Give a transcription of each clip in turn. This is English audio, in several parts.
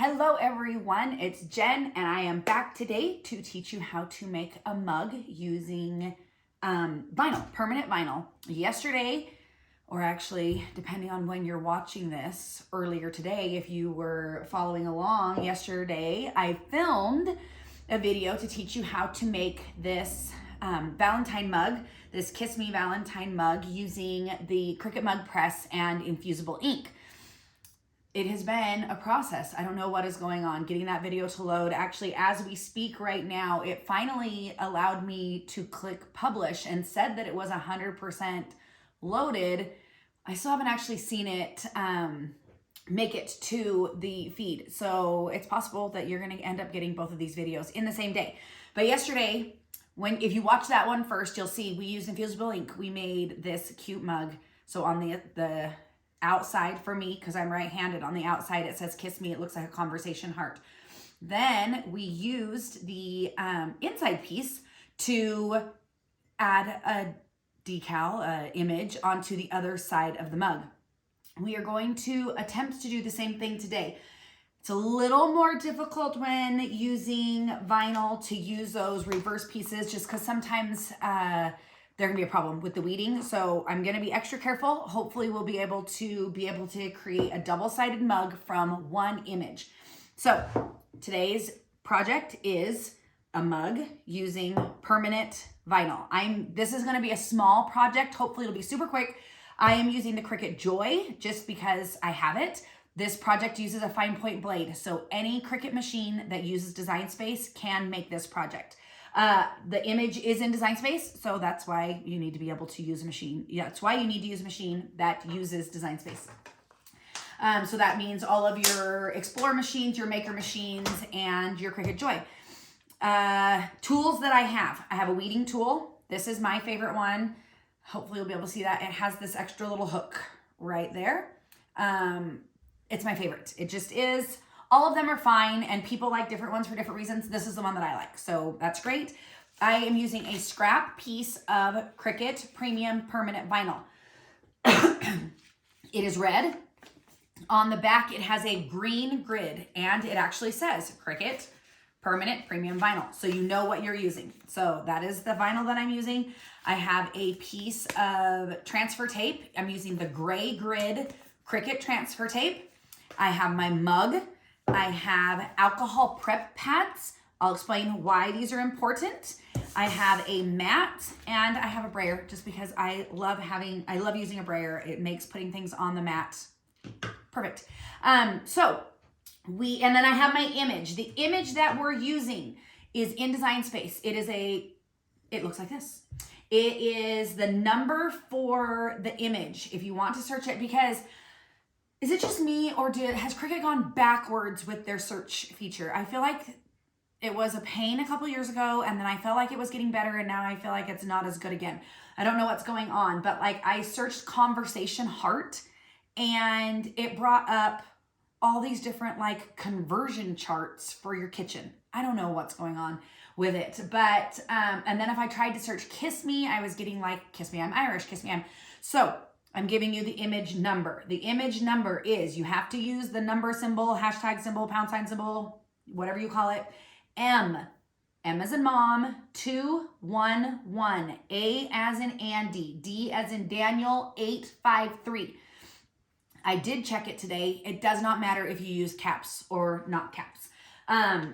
Hello everyone, it's Jen and I am back today to teach you how to make a mug using vinyl, permanent vinyl. Yesterday, or actually depending on when you're watching this, earlier today, if you were following along yesterday, I filmed a video to teach you how to make this Valentine mug, this Kiss Me Valentine mug using the Cricut mug press and infusible ink. It has been a process. I don't know what is going on getting that video to load. Actually, as we speak right now, it finally allowed me to click publish and said that it was 100% loaded. I still haven't actually seen it make it to the feed. So it's possible that you're gonna end up getting both of these videos in the same day. But yesterday, if you watch that one first, you'll see we used infusible ink. We made this cute mug. So on the outside for me, because I'm right-handed, on the outside it says kiss me. It looks like a conversation heart. Then we used the inside piece to add a decal image onto the other side of the mug. We are going to attempt to do the same thing today. It's a little more difficult when using vinyl to use those reverse pieces, just because sometimes there can be a problem with the weeding. So I'm gonna be extra careful. Hopefully we'll be able to create a double-sided mug from one image. So today's project is a mug using permanent vinyl. This is gonna be a small project. Hopefully it'll be super quick. I am using the Cricut Joy just because I have it. This project uses a fine point blade. So any Cricut machine that uses Design Space can make this project. The image is in Design Space, so that's why you need to be able to use a machine. Yeah, that's why you need to use a machine that uses Design Space. So that means all of your Explore machines, your Maker machines, and your Cricut Joy. Tools that I have a weeding tool. This is my favorite one. Hopefully you'll be able to see that. It has this extra little hook right there. It's my favorite. It just is. All of them are fine, and people like different ones for different reasons. This is the one that I like, so that's great. I am using a scrap piece of Cricut Premium Permanent Vinyl. It is red. On the back, it has a green grid, and it actually says Cricut Permanent Premium Vinyl, so you know what you're using. So that is the vinyl that I'm using. I have a piece of transfer tape. I'm using the gray grid Cricut transfer tape. I have my mug. I have alcohol prep pads. I'll explain why these are important. I have a mat and I have a brayer just because I love using a brayer. It makes putting things on the mat perfect. And then I have my image. The image that we're using is in Design Space. It looks like this. It is the number for the image if you want to search it, because is it just me, or has Cricut gone backwards with their search feature? I feel like it was a pain a couple years ago, and then I felt like it was getting better, and now I feel like it's not as good again. I don't know what's going on, but like I searched conversation heart, and it brought up all these different like conversion charts for your kitchen. I don't know what's going on with it, but and then if I tried to search kiss me, I was getting like kiss me I'm Irish, kiss me I'm. So I'm giving you the image number. The image number is, you have to use the number symbol, hashtag symbol, pound sign symbol, whatever you call it. M as in mom, 211. A as in Andy. D as in Daniel, 853. I did check it today. It does not matter if you use caps or not caps.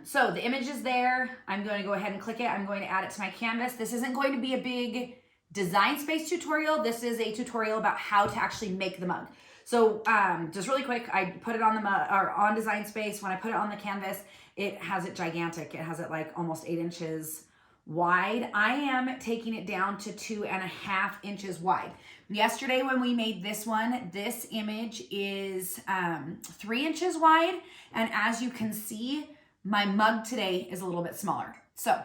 So the image is there. I'm going to go ahead and click it. I'm going to add it to my canvas. This isn't going to be a big Design Space tutorial. This is a tutorial about how to actually make the mug. So just really quick, I put it on the mug, or on Design Space. When I put it on the canvas, it has it gigantic. It has it like almost 8 inches wide. I am taking it down to 2.5 inches wide. Yesterday when we made this one, this image is 3 inches wide. And as you can see, my mug today is a little bit smaller. So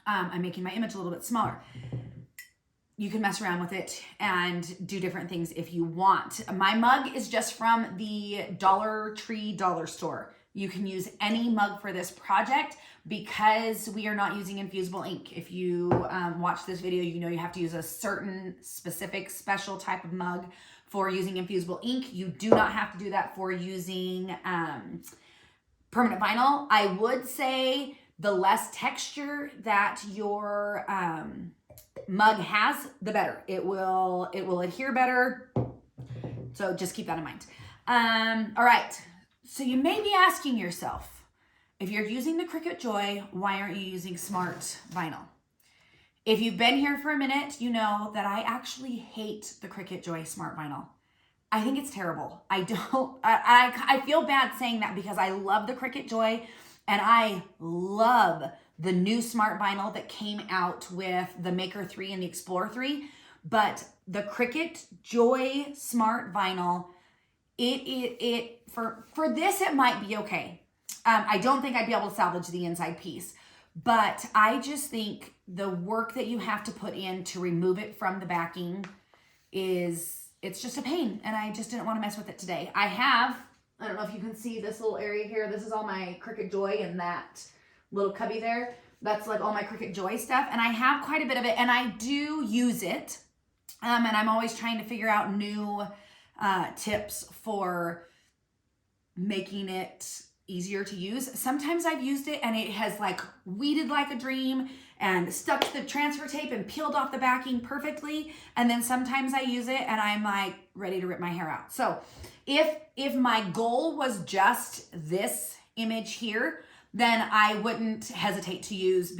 I'm making my image a little bit smaller. You can mess around with it and do different things if you want. My mug is just from the Dollar Tree dollar store. You can use any mug for this project because we are not using infusible ink. If you watch this video, you know you have to use a certain specific special type of mug for using infusible ink. You do not have to do that for using permanent vinyl, I would say the less texture that your mug has, the better. It will adhere better. So just keep that in mind. All right. So you may be asking yourself, if you're using the Cricut Joy, why aren't you using smart vinyl? If you've been here for a minute, you know that I actually hate the Cricut Joy Smart Vinyl. I think it's terrible. I feel bad saying that because I love the Cricut Joy and I love the new Smart Vinyl that came out with the Maker 3 and the Explorer 3. But the Cricut Joy Smart Vinyl, for this, it might be okay. I don't think I'd be able to salvage the inside piece. But I just think the work that you have to put in to remove it from the backing it's just a pain. And I just didn't want to mess with it today. I don't know if you can see this little area here. This is all my Cricut Joy and that little cubby there. That's like all my Cricut Joy stuff. And I have quite a bit of it and I do use it. And I'm always trying to figure out new tips for making it easier to use. Sometimes I've used it and it has like weeded like a dream and stuck to the transfer tape and peeled off the backing perfectly. And then sometimes I use it and I'm like ready to rip my hair out. So if my goal was just this image here, then I wouldn't hesitate to use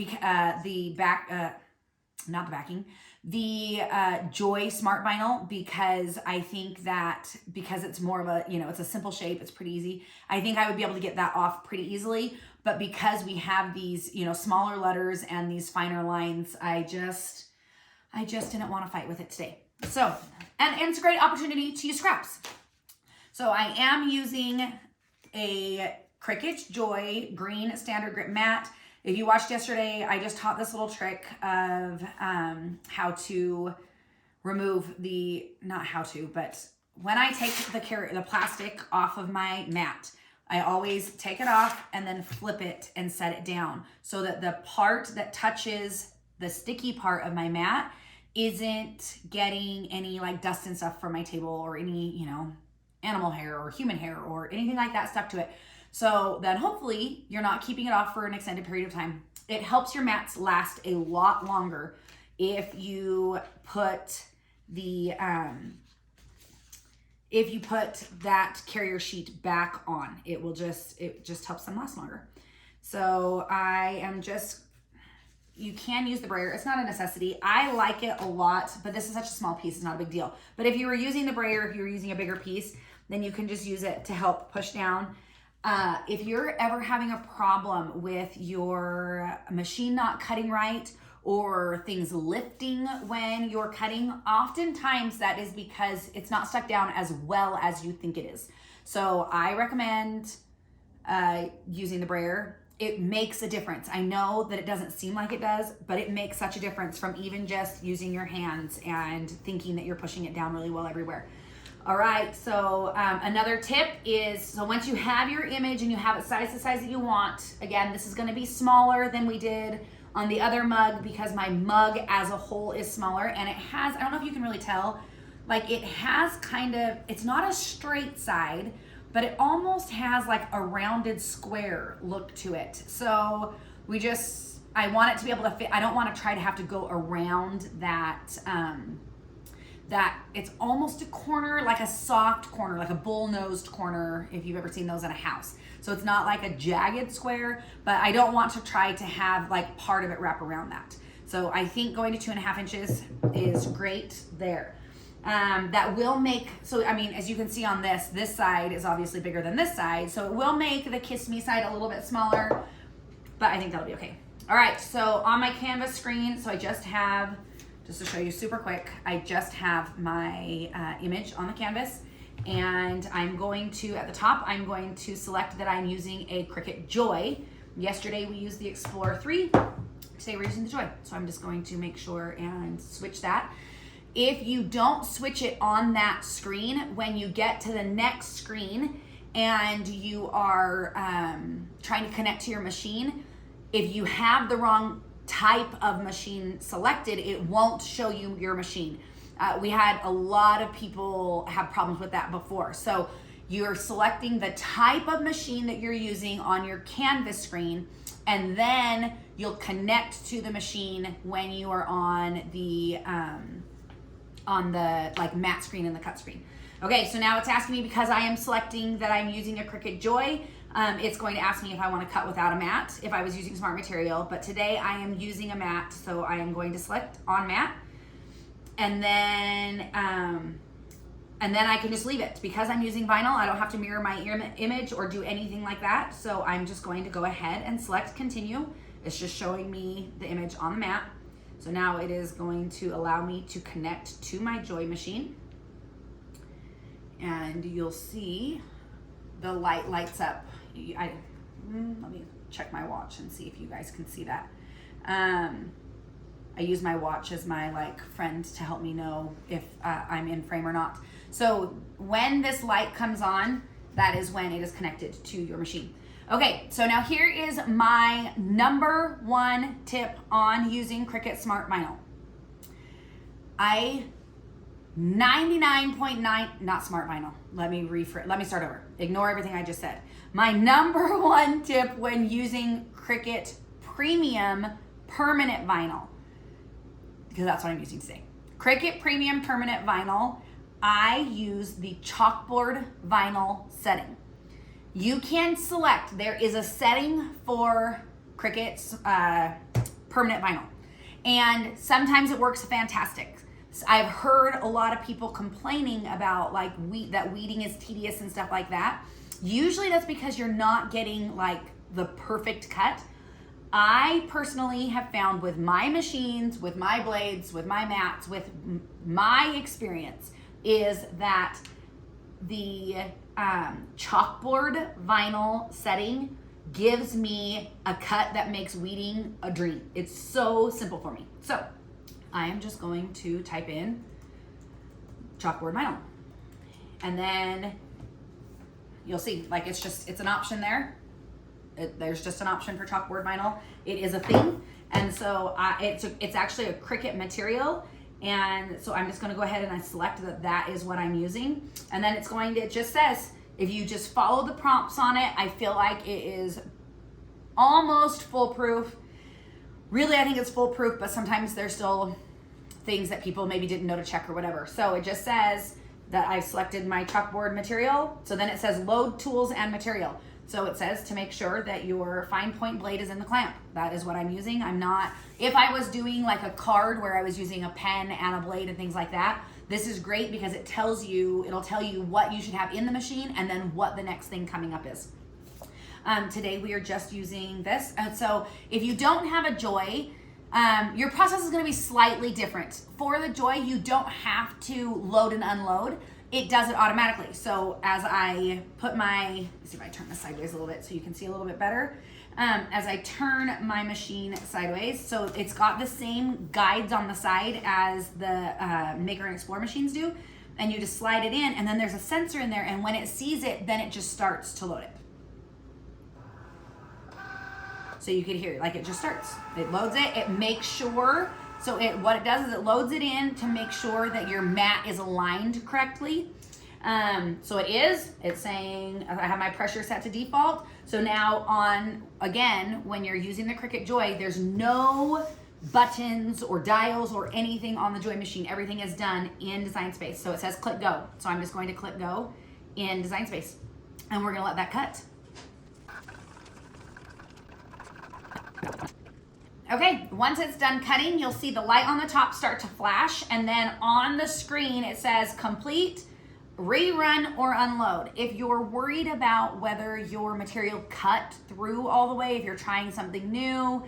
the Joy Smart Vinyl, because I think that because it's more of a, it's a simple shape, it's pretty easy. I think I would be able to get that off pretty easily. But because we have these, smaller letters and these finer lines, I just didn't want to fight with it today. So, and it's a great opportunity to use scraps. So I am using a Cricut Joy Green Standard Grip Matte. If you watched yesterday, I just taught this little trick of how to remove but when I take the plastic off of my mat, I always take it off and then flip it and set it down so that the part that touches the sticky part of my mat isn't getting any like dust and stuff from my table or any, animal hair or human hair or anything like that stuck to it. So then hopefully you're not keeping it off for an extended period of time. It helps your mats last a lot longer if you put that carrier sheet back on. It just helps them last longer. So you can use the brayer. It's not a necessity. I like it a lot, but this is such a small piece, it's not a big deal. But if you were using the brayer, if you were using a bigger piece, then you can just use it to help push down. If you're ever having a problem with your machine not cutting right or things lifting when you're cutting, oftentimes that is because it's not stuck down as well as you think it is. So I recommend using the brayer. It makes a difference. I know that it doesn't seem like it does, but it makes such a difference from even just using your hands and thinking that you're pushing it down really well everywhere. All right, so another tip is, so once you have your image and you have it sized the size that you want, again, this is gonna be smaller than we did on the other mug because my mug as a whole is smaller and it has, I don't know if you can really tell, like it has kind of, it's not a straight side, but it almost has like a rounded square look to it. So I want it to be able to fit, I don't wanna try to have to go around that it's almost a corner, like a soft corner, like a bull-nosed corner, if you've ever seen those in a house. So it's not like a jagged square, but I don't want to try to have like part of it wrap around that. So I think going to 2.5 inches is great there. That will make, so I mean, as you can see on this side is obviously bigger than this side, so it will make the Kiss Me side a little bit smaller, but I think that'll be okay. All right, so on my canvas screen, so just to show you super quick, I just have my image on the canvas, and I'm going to, at the top, I'm going to select that I'm using a Cricut Joy. Yesterday we used the Explorer 3, today we're using the Joy. So I'm just going to make sure and switch that. If you don't switch it on that screen, when you get to the next screen and you are trying to connect to your machine, if you have the wrong type of machine selected, it won't show you your machine. We had a lot of people have problems with that before. So you're selecting the type of machine that you're using on your canvas screen, and then you'll connect to the machine when you are on the like matte screen and the cut screen. Okay, so now it's asking me, because I am selecting that I'm using a Cricut Joy, it's going to ask me if I want to cut without a mat, if I was using Smart Material, but today I am using a mat, so I am going to select on mat, and then I can just leave it. Because I'm using vinyl, I don't have to mirror my image or do anything like that, so I'm just going to go ahead and select continue. It's just showing me the image on the mat. So now it is going to allow me to connect to my Joy machine. And you'll see the light lights up. Let me check my watch and see if you guys can see that. I use my watch as my like friend to help me know if I'm in frame or not. So when this light comes on, that is when it is connected to your machine. Okay, so now here is my number one tip on using Cricut Smart Vinyl. 99.9, not Smart Vinyl. Let me start over. Ignore everything I just said. My number one tip when using Cricut Premium Permanent Vinyl, because that's what I'm using today. Cricut Premium Permanent Vinyl, I use the chalkboard vinyl setting. You can select, there is a setting for Cricut's permanent vinyl, and sometimes it works fantastic. I've heard a lot of people complaining about like that weeding is tedious and stuff like that. Usually that's because you're not getting like the perfect cut. I personally have found with my machines, with my blades, with my mats, with my experience, is that the chalkboard vinyl setting gives me a cut that makes weeding a dream. It's so simple for me. So I am just going to type in chalkboard vinyl, and then you'll see like it's an option there. There's just an option for chalkboard vinyl. It is a thing, and so it's actually a Cricut material. And so I'm just going to go ahead and I select that is what I'm using. And then it just says, if you just follow the prompts on it, I feel like it is almost foolproof. Really, I think it's foolproof, but sometimes there's still things that people maybe didn't know to check or whatever. So it just says that I've selected my chalkboard material. So then it says load tools and material. So it says to make sure that your fine point blade is in the clamp. That is what I'm using. If I was doing like a card where I was using a pen and a blade and things like that, this is great because it'll tell you what you should have in the machine and then what the next thing coming up is. Today we are just using this. So if you don't have a Joy, your process is gonna be slightly different. For the Joy, you don't have to load and unload. It does it automatically. So as I put let's see if I turn this sideways a little bit so you can see a little bit better. As I turn my machine sideways, so it's got the same guides on the side as the Maker and Explore machines do, and you just slide it in, and then there's a sensor in there, and when it sees it, then it just starts to load it. So you can hear, like it just starts. It loads it, it makes sure. So what it does is it loads it in to make sure that your mat is aligned correctly. So it's saying I have my pressure set to default. So now when you're using the Cricut Joy, there's no buttons or dials or anything on the Joy machine. Everything is done in Design Space. So it says click go. So I'm just going to click go in Design Space, and we're gonna let that cut. Okay, once it's done cutting, you'll see the light on the top start to flash, and then on the screen it says complete, rerun, or unload. If you're worried about whether your material cut through all the way, if you're trying something new,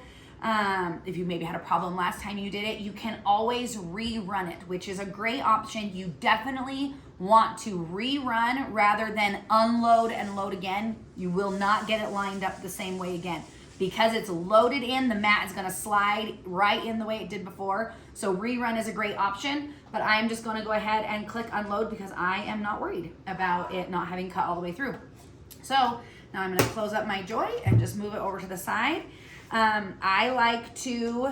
if you maybe had a problem last time you did it, you can always rerun it, which is a great option. You definitely want to rerun rather than unload and load again. You will not get it lined up the same way again. Because it's loaded in, the mat is gonna slide right in the way it did before. So rerun is a great option, but I'm just gonna go ahead and click unload because I am not worried about it not having cut all the way through. So now I'm gonna close up my Joy and just move it over to the side. I like to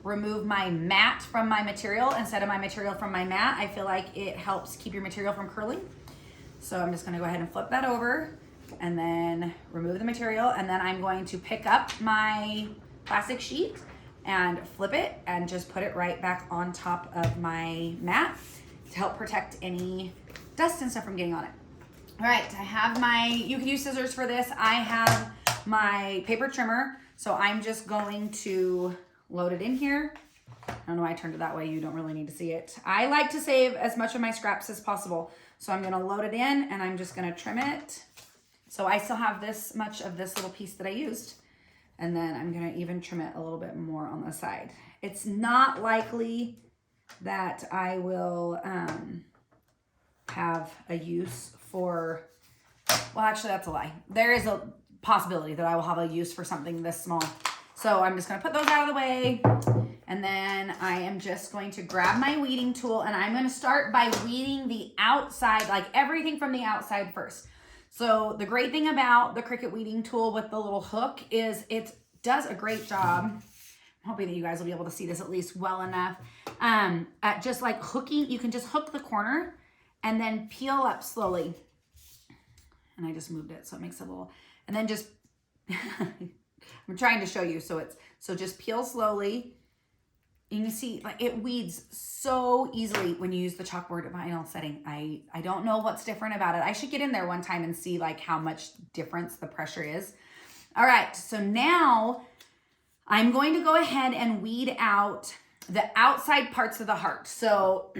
remove my mat from my material instead of my material from my mat. I feel like it helps keep your material from curling. So I'm just gonna go ahead and flip that over and then remove the material. And then I'm going to pick up my plastic sheet and flip it and just put it right back on top of my mat to help protect any dust and stuff from getting on it. All right, I have my, you can use scissors for this. I have my paper trimmer, so I'm just going to load it in here. I don't know why I turned it that way. You don't really need to see it. I like to save as much of my scraps as possible. So I'm gonna load it in and I'm just gonna trim it. So I still have this much of this little piece that I used. And then I'm gonna even trim it a little bit more on the side. It's not likely that I will have a use for, well, actually that's a lie. There is a possibility that I will have a use for something this small. So I'm just gonna put those out of the way. And then I am just going to grab my weeding tool and I'm gonna start by weeding the outside, like everything from the outside first. So the great thing about the Cricut weeding tool with the little hook is it does a great job. I'm hoping that you guys will be able to see this at least well enough. At just like hooking, you can just hook the corner and then peel up slowly. And I just moved it so it makes a little, and then just, I'm trying to show you. So just peel slowly. You can see like it weeds so easily when you use the chalkboard vinyl setting. I don't know what's different about it. I should get in there one time and see like how much difference the pressure is. All right, so now I'm going to go ahead and weed out the outside parts of the heart. So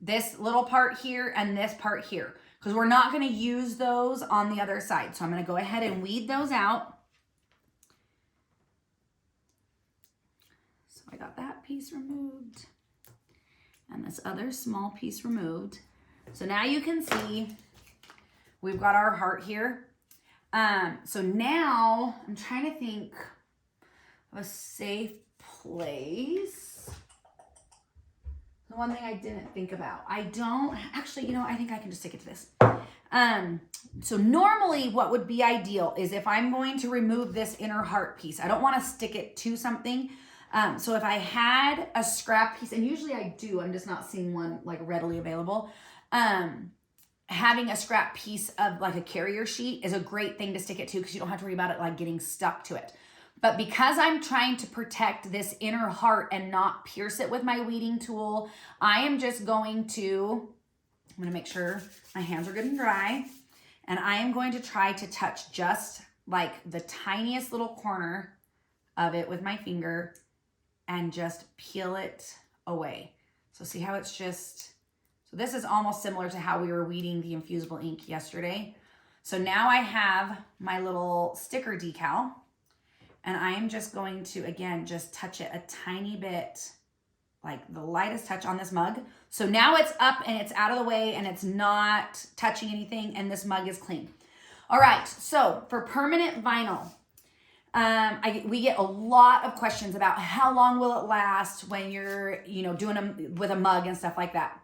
this little part here and this part here, because we're not gonna use those on the other side. So I'm gonna go ahead and weed those out. I got that piece removed and this other small piece removed. So now you can see we've got our heart here. So now I'm trying to think of a safe place. The one thing I didn't think about. I don't, actually, you know, I think I can just stick it to this. So normally what would be ideal is if I'm going to remove this inner heart piece, I don't want to stick it to something. So if I had a scrap piece, and usually I do, I'm just not seeing one like readily available. Having a scrap piece of like a carrier sheet is a great thing to stick it to because you don't have to worry about it like getting stuck to it. But because I'm trying to protect this inner heart and not pierce it with my weeding tool, I am just going to, I'm gonna make sure my hands are good and dry. And I am going to try to touch just like the tiniest little corner of it with my finger and just peel it away. So see how it's just, so this is almost similar to how we were weeding the infusible ink yesterday. So now I have my little sticker decal and I am just going to, again, just touch it a tiny bit, like the lightest touch on this mug. So now it's up and it's out of the way and it's not touching anything and this mug is clean. All right, so for permanent vinyl, we get a lot of questions about how long will it last when you're, you know, doing them with a mug and stuff like that.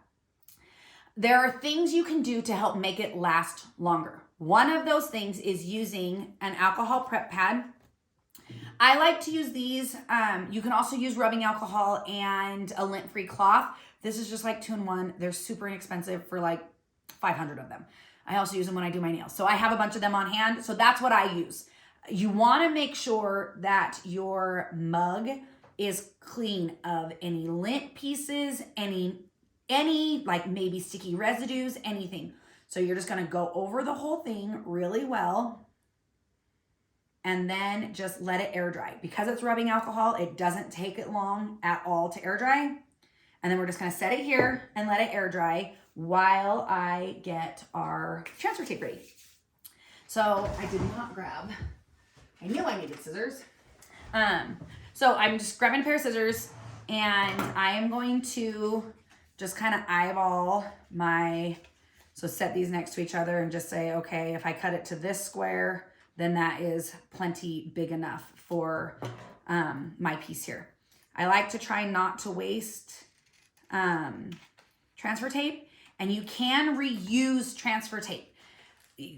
There are things you can do to help make it last longer. One of those things is using an alcohol prep pad. I like to use these. You can also use rubbing alcohol and a lint-free cloth. This is just like 2-in-1. They're super inexpensive for like 500 of them. I also use them when I do my nails. So I have a bunch of them on hand. So that's what I use. You want to make sure that your mug is clean of any lint pieces, any like maybe sticky residues, anything. So you're just going to go over the whole thing really well and then just let it air dry. Because it's rubbing alcohol, it doesn't take it long at all to air dry. And then we're just going to set it here and let it air dry while I get our transfer tape ready. So I did not grab, I knew I needed scissors. So I'm just grabbing a pair of scissors and I am going to just kind of eyeball my, so set these next to each other and just say, okay, if I cut it to this square, then that is plenty big enough for my piece here. I like to try not to waste transfer tape, and you can reuse transfer tape.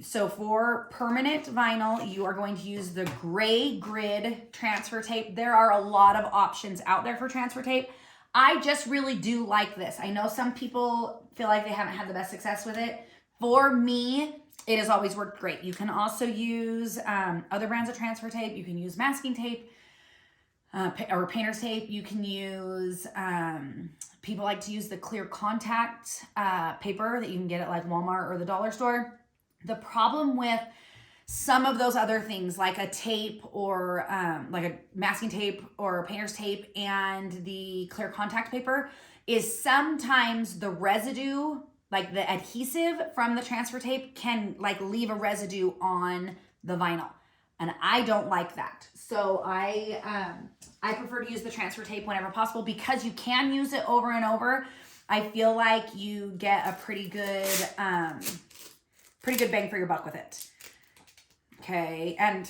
So for permanent vinyl, you are going to use the gray grid transfer tape. There are a lot of options out there for transfer tape. I just really do like this. I know some people feel like they haven't had the best success with it. For me, it has always worked great. You can also use other brands of transfer tape. You can use masking tape or painter's tape. You can use, people like to use the clear contact paper that you can get at like Walmart or the dollar store. The problem with some of those other things like a tape or like a masking tape or a painter's tape and the clear contact paper is sometimes the residue, like the adhesive from the transfer tape can like leave a residue on the vinyl. And I don't like that. So I prefer to use the transfer tape whenever possible because you can use it over and over. I feel like you get a pretty good bang for your buck with it. Okay, and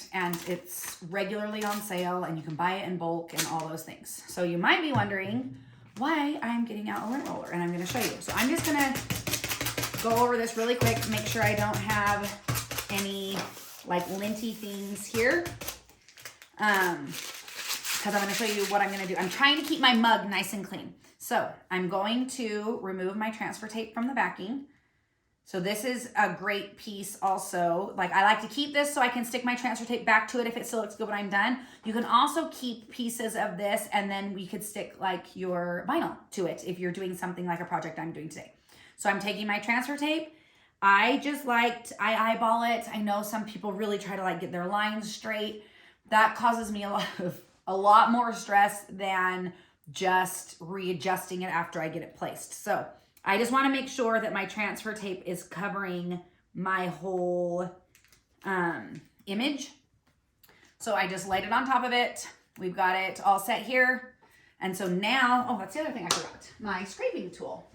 it's regularly on sale and you can buy it in bulk and all those things. So you might be wondering why I'm getting out a lint roller, and I'm gonna show you. So I'm just gonna go over this really quick, make sure I don't have any like linty things here. Because I'm gonna show you what I'm gonna do. I'm trying to keep my mug nice and clean. So I'm going to remove my transfer tape from the backing. So this is a great piece also. Like I like to keep this so I can stick my transfer tape back to it if it still looks good when I'm done. You can also keep pieces of this and then we could stick like your vinyl to it if you're doing something like a project I'm doing today. So I'm taking my transfer tape. I eyeball it. I know some people really try to like get their lines straight. That causes me a lot more stress than just readjusting it after I get it placed. So I just want to make sure that my transfer tape is covering my whole image. So I just laid it on top of it. We've got it all set here. And so now, oh, that's the other thing I forgot, my scraping tool.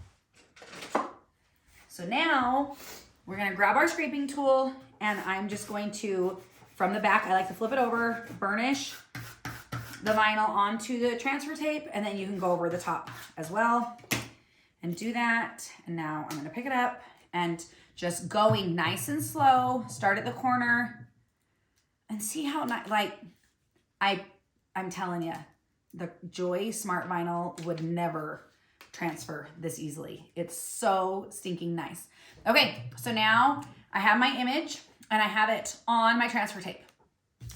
So now we're going to grab our scraping tool and I'm just going to, from the back, I like to flip it over, burnish the vinyl onto the transfer tape, and then you can go over the top as well. And do that. And now I'm going to pick it up and just going nice and slow, start at the corner and see how nice, like I'm telling you, the Joy Smart Vinyl would never transfer this easily. It's so stinking nice. Okay, so now I have my image and I have it on my transfer tape.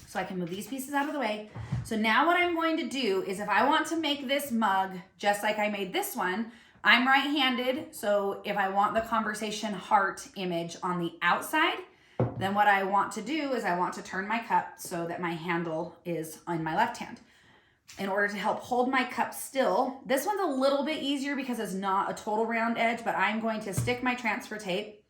So I can move these pieces out of the way. So now what I'm going to do is if I want to make this mug just like I made this one, I'm right-handed, so if I want the conversation heart image on the outside, then what I want to do is I want to turn my cup so that my handle is on my left hand. In order to help hold my cup still, this one's a little bit easier because it's not a total round edge, but I'm going to stick my transfer tape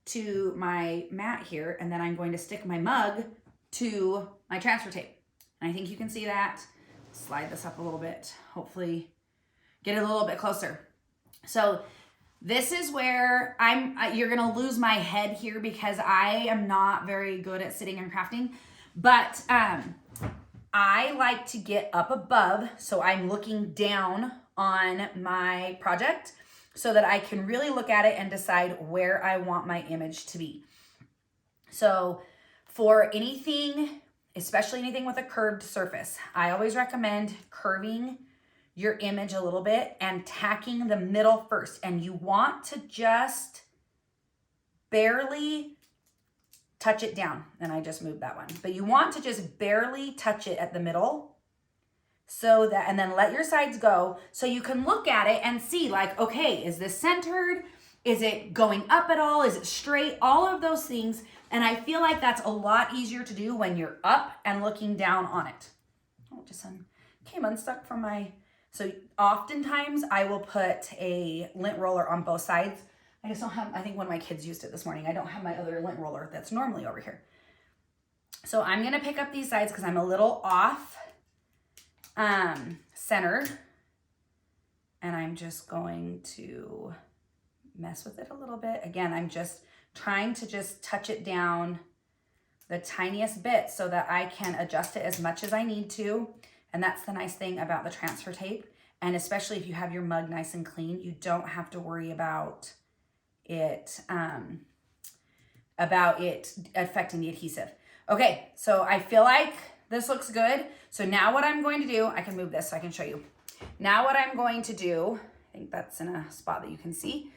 to my mat here, and then I'm going to stick my mug to my transfer tape. And I think you can see that. Slide this up a little bit, hopefully get it a little bit closer. So this is where you're gonna lose my head here because I am not very good at sitting and crafting, but I like to get up above, so I'm looking down on my project so that I can really look at it and decide where I want my image to be. So for anything, especially anything with a curved surface, I always recommend curving your image a little bit and tacking the middle first. And you want to just barely touch it down. And I just moved that one. But you want to just barely touch it at the middle so that, and then let your sides go so you can look at it and see like, okay, is this centered? Is it going up at all? Is it straight? All of those things. And I feel like that's a lot easier to do when you're up and looking down on it. Oh, it just came unstuck from my... So oftentimes I will put a lint roller on both sides. I just don't have, I think one of my kids used it this morning. I don't have my other lint roller that's normally over here. So I'm gonna pick up these sides because I'm a little off centered. And I'm just going to mess with it a little bit. Again, I'm just trying to just touch it down the tiniest bit so that I can adjust it as much as I need to. And that's the nice thing about the transfer tape. And especially if you have your mug nice and clean, you don't have to worry about it affecting the adhesive. Okay, so I feel like this looks good. So now what I'm going to do, I can move this so I can show you. Now what I'm going to do, I think that's in a spot that you can see.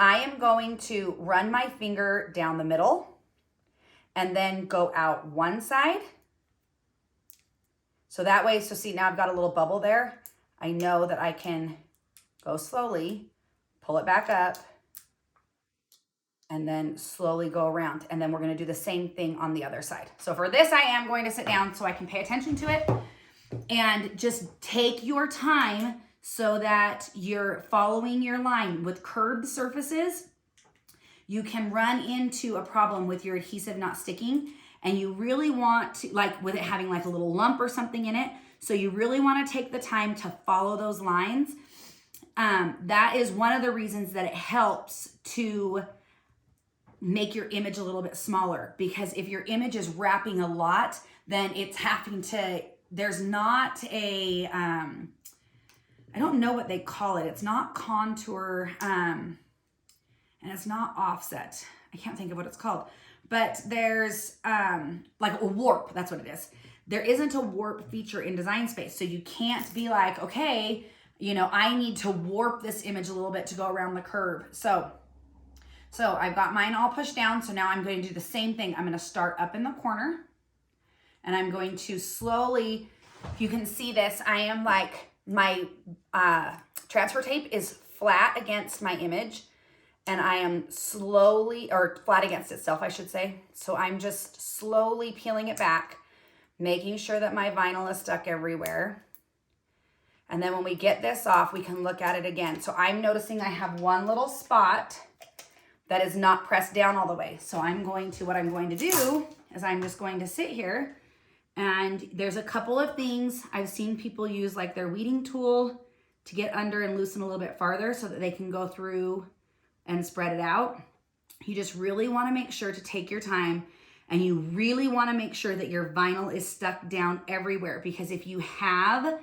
I am going to run my finger down the middle and then go out one side. So that way, so see, now I've got a little bubble there. I know that I can go slowly, pull it back up, and then slowly go around. And then we're gonna do the same thing on the other side. So for this, I am going to sit down so I can pay attention to it and just take your time so that you're following your line. With curved surfaces, you can run into a problem with your adhesive not sticking, and you really want to, like with it having like a little lump or something in it, so you really want to take the time to follow those lines. That is one of the reasons that it helps to make your image a little bit smaller, because if your image is wrapping a lot, then it's having to, there's not a, I don't know what they call it. It's not contour, and it's not offset. I can't think of what it's called, but there's like a warp, that's what it is. There isn't a warp feature in Design Space. So you can't be like, okay, you know, I need to warp this image a little bit to go around the curve. So I've got mine all pushed down. So now I'm going to do the same thing. I'm going to start up in the corner, and I'm going to slowly, if you can see this, I am like, my transfer tape is flat against my image, and I am slowly, or flat against itself, I should say. So I'm just slowly peeling it back, making sure that my vinyl is stuck everywhere. And then when we get this off, we can look at it again. So I'm noticing I have one little spot that is not pressed down all the way. So what I'm going to do is I'm just going to sit here, and there's a couple of things I've seen people use, like their weeding tool to get under and loosen a little bit farther so that they can go through and spread it out. You just really want to make sure to take your time, and you really want to make sure that your vinyl is stuck down everywhere, because if you have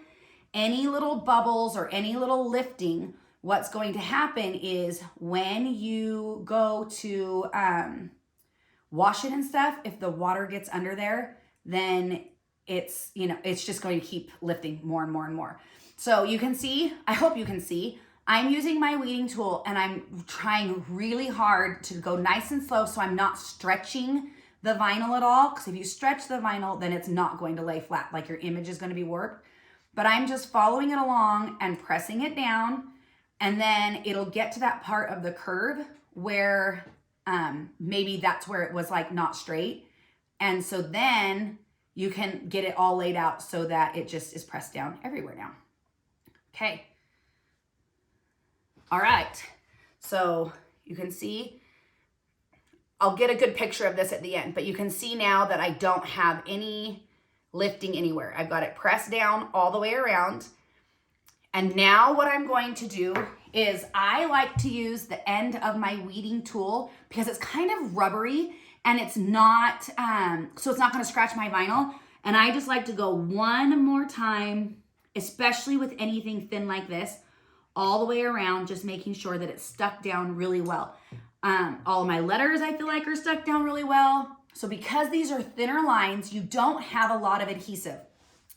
any little bubbles or any little lifting, what's going to happen is when you go to wash it and stuff, if the water gets under there, then it's, you know, it's just going to keep lifting more and more and more. So you can see, I hope you can see, I'm using my weeding tool, and I'm trying really hard to go nice and slow so I'm not stretching the vinyl at all, because if you stretch the vinyl, then it's not going to lay flat, like your image is going to be warped. But I'm just following it along and pressing it down, and then it'll get to that part of the curve where maybe that's where it was like not straight. And so then you can get it all laid out so that it just is pressed down everywhere now. Okay. All right. So you can see, I'll get a good picture of this at the end, but you can see now that I don't have any lifting anywhere. I've got it pressed down all the way around. And now what I'm going to do is I like to use the end of my weeding tool because it's kind of rubbery and it's not, so it's not going to scratch my vinyl. And I just like to go one more time, especially with anything thin like this, all the way around, just making sure that it's stuck down really well. All of my letters I feel like are stuck down really well. So because these are thinner lines, you don't have a lot of adhesive.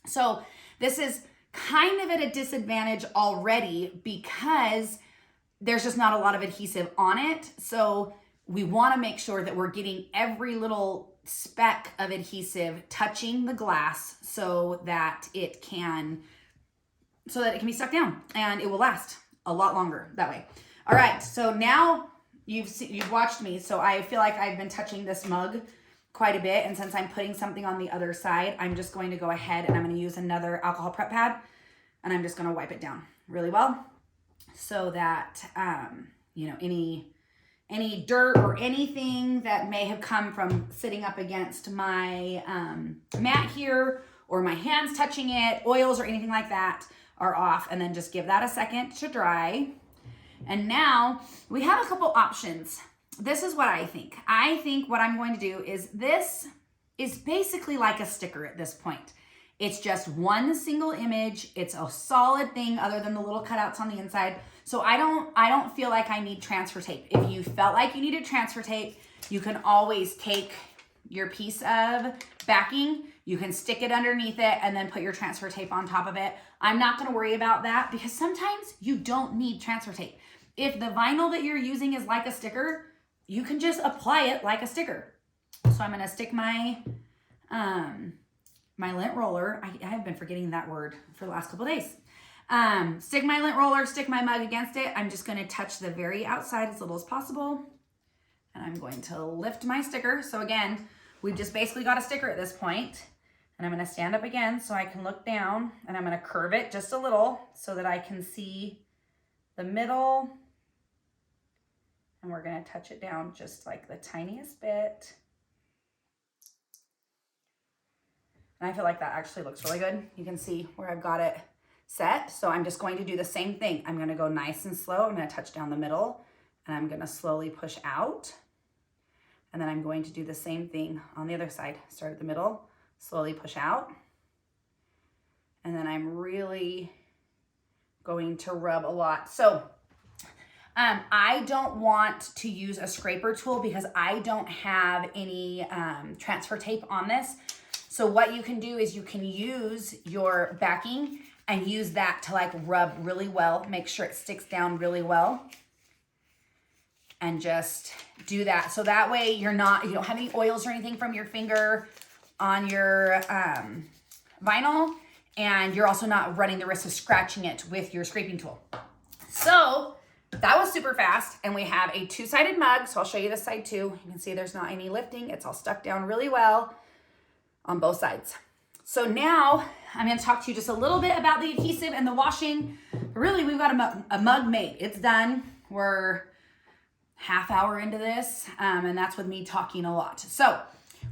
So this is kind of at a disadvantage already because there's just not a lot of adhesive on it. So we want to make sure that we're getting every little speck of adhesive touching the glass so that it can be stuck down and it will last a lot longer that way. All right, so now you've watched me, so I feel like I've been touching this mug quite a bit, and since I'm putting something on the other side, I'm just going to go ahead and I'm going to use another alcohol prep pad, and I'm just going to wipe it down really well so that you know, any dirt or anything that may have come from sitting up against my mat here, or my hands touching it, oils or anything like that, are off. And then just give that a second to dry. And now we have a couple options. This is what I think. I think what I'm going to do is, this is basically like a sticker at this point. It's just one single image. It's a solid thing other than the little cutouts on the inside. So I don't feel like I need transfer tape. If you felt like you needed transfer tape, you can always take your piece of backing, you can stick it underneath it and then put your transfer tape on top of it. I'm not going to worry about that because sometimes you don't need transfer tape. If the vinyl that you're using is like a sticker, you can just apply it like a sticker. So I'm gonna stick my my lint roller. I have been forgetting that word for the last couple of days. Stick my lint roller, stick my mug against it. I'm just gonna touch the very outside as little as possible. And I'm going to lift my sticker. So again, we've just basically got a sticker at this point. And I'm gonna stand up again so I can look down, and I'm gonna curve it just a little so that I can see the middle. And we're gonna touch it down just like the tiniest bit. And I feel like that actually looks really good. You can see where I've got it set. So I'm just going to do the same thing. I'm gonna go nice and slow. I'm gonna touch down the middle, and I'm gonna slowly push out. And then I'm going to do the same thing on the other side. Start at the middle, slowly push out. And then I'm really going to rub a lot. So I don't want to use a scraper tool because I don't have any transfer tape on this. So what you can do is you can use your backing and use that to like rub really well, make sure it sticks down really well. And just do that. So that way you don't have any oils or anything from your finger on your vinyl, and you're also not running the risk of scratching it with your scraping tool. So that was super fast, and we have a two-sided mug. So I'll show you this side too. You can see there's not any lifting. It's all stuck down really well on both sides. So now I'm gonna talk to you just a little bit about the adhesive and the washing. Really, we've got a mug made. It's done. We're half hour into this, and that's with me talking a lot. So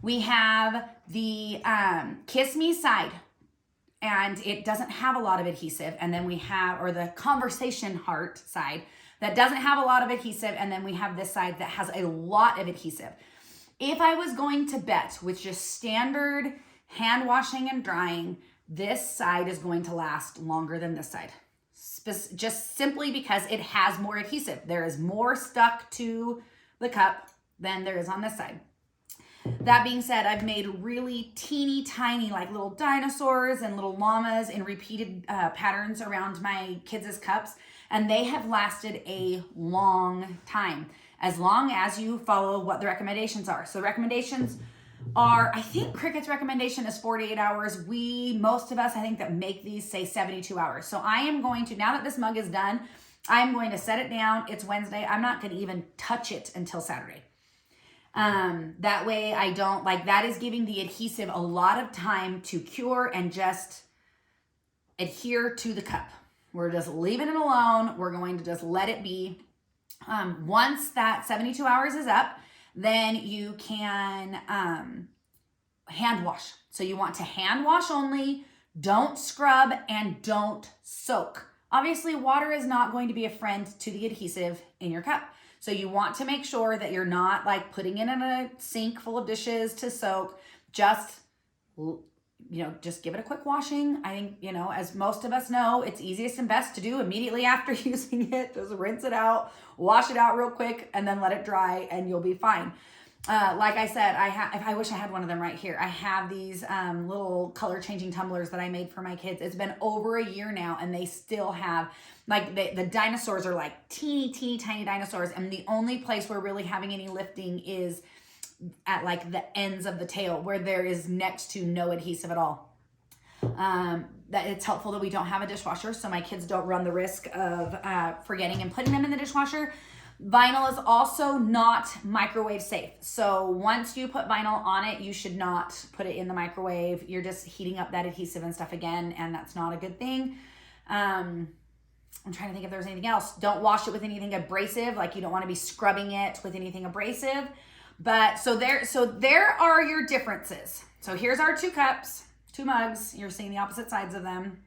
we have the Kiss Me side, and it doesn't have a lot of adhesive. And then we have, or the Conversation Heart side that doesn't have a lot of adhesive. And then we have this side that has a lot of adhesive. If I was going to bet with just standard hand washing and drying, this side is going to last longer than this side. Just simply because it has more adhesive. There is more stuck to the cup than there is on this side. That being said, I've made really teeny tiny like little dinosaurs and little llamas in repeated patterns around my kids' cups, and they have lasted a long time, as long as you follow what the recommendations are. So the recommendations are, I think Cricut's recommendation is 48 hours. Most of us, I think that make these say 72 hours. So I am going to, now that this mug is done, I'm going to set it down. It's Wednesday. I'm not going to even touch it until Saturday. That way I don't, that is giving the adhesive a lot of time to cure and just adhere to the cup. We're just leaving it alone. We're going to just let it be. Once that 72 hours is up, then you can hand wash. So you want to hand wash only, don't scrub, and don't soak. Obviously, water is not going to be a friend to the adhesive in your cup. So you want to make sure that you're not putting it in a sink full of dishes to soak. Just give it a quick washing. I think, as most of us know, it's easiest and best to do immediately after using it. Just rinse it out, wash it out real quick, and then let it dry, and you'll be fine. Like I said, I wish I had one of them right here. I have these little color changing tumblers that I made for my kids. It's been over a year now, and they still have, the dinosaurs are like teeny tiny dinosaurs, and the only place we're really having any lifting is at the ends of the tail, where there is next to no adhesive at all. That it's helpful that we don't have a dishwasher, so my kids don't run the risk of forgetting and putting them in the dishwasher. Vinyl is also not microwave safe. So once you put vinyl on it, you should not put it in the microwave. You're just heating up that adhesive and stuff again, and that's not a good thing. I'm trying to think if there's anything else. Don't wash it with anything abrasive. You don't want to be scrubbing it with anything abrasive. But so there are your differences. So here's our two cups, two mugs. You're seeing the opposite sides of them.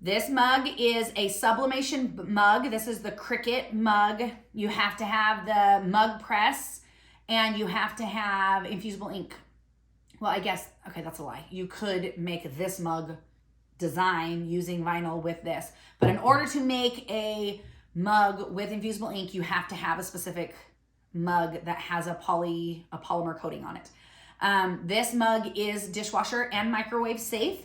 This mug is a sublimation mug. This is the Cricut mug. You have to have the mug press, and you have to have infusible ink. Well, I guess, okay, that's a lie. You could make this mug design using vinyl with this. But in order to make a mug with infusible ink, you have to have a specific mug that has a polymer coating on it. This mug is dishwasher and microwave safe.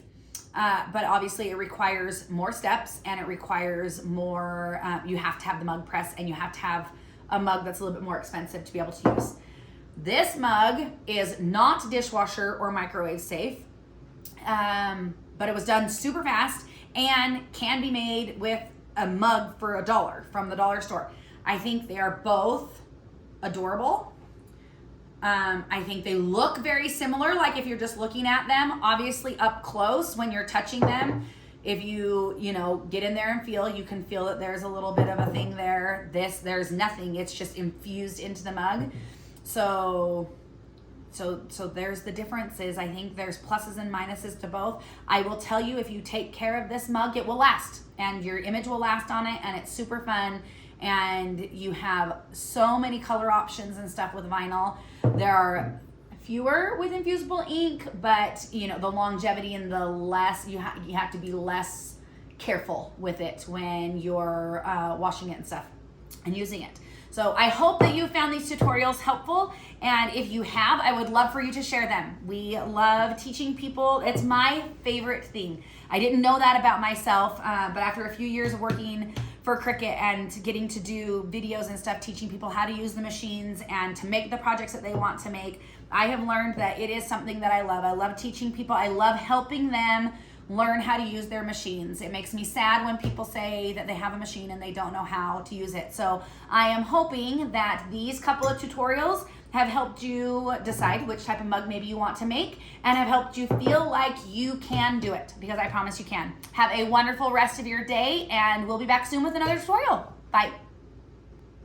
but obviously it requires more steps, and it requires more, you have to have the mug press, and you have to have a mug that's a little bit more expensive to be able to use. This mug is not dishwasher or microwave safe, but it was done super fast and can be made with a mug for $1 from the dollar store. I think they are both adorable. I think they look very similar, like if you're just looking at them. Obviously up close when you're touching them, if you get in there and feel, you can feel that there's a little bit of a thing there. There's nothing, it's just infused into the mug. So there's the differences. I think there's pluses and minuses to both. I will tell you, if you take care of this mug, it will last, and your image will last on it, and it's super fun. And you have so many color options and stuff with vinyl. There are fewer with infusible ink, but the longevity and the less, you have to be less careful with it when you're washing it and stuff and using it. So I hope that you found these tutorials helpful, and if you have, I would love for you to share them. We love teaching people. It's my favorite thing. I didn't know that about myself, but after a few years of working for Cricut and getting to do videos and stuff, teaching people how to use the machines and to make the projects that they want to make, I have learned that it is something that I love. I love teaching people. I love helping them learn how to use their machines. It makes me sad when people say that they have a machine and they don't know how to use it. So I am hoping that these couple of tutorials have helped you decide which type of mug maybe you want to make, and have helped you feel like you can do it, because I promise you can. Have a wonderful rest of your day, and we'll be back soon with another tutorial. Bye.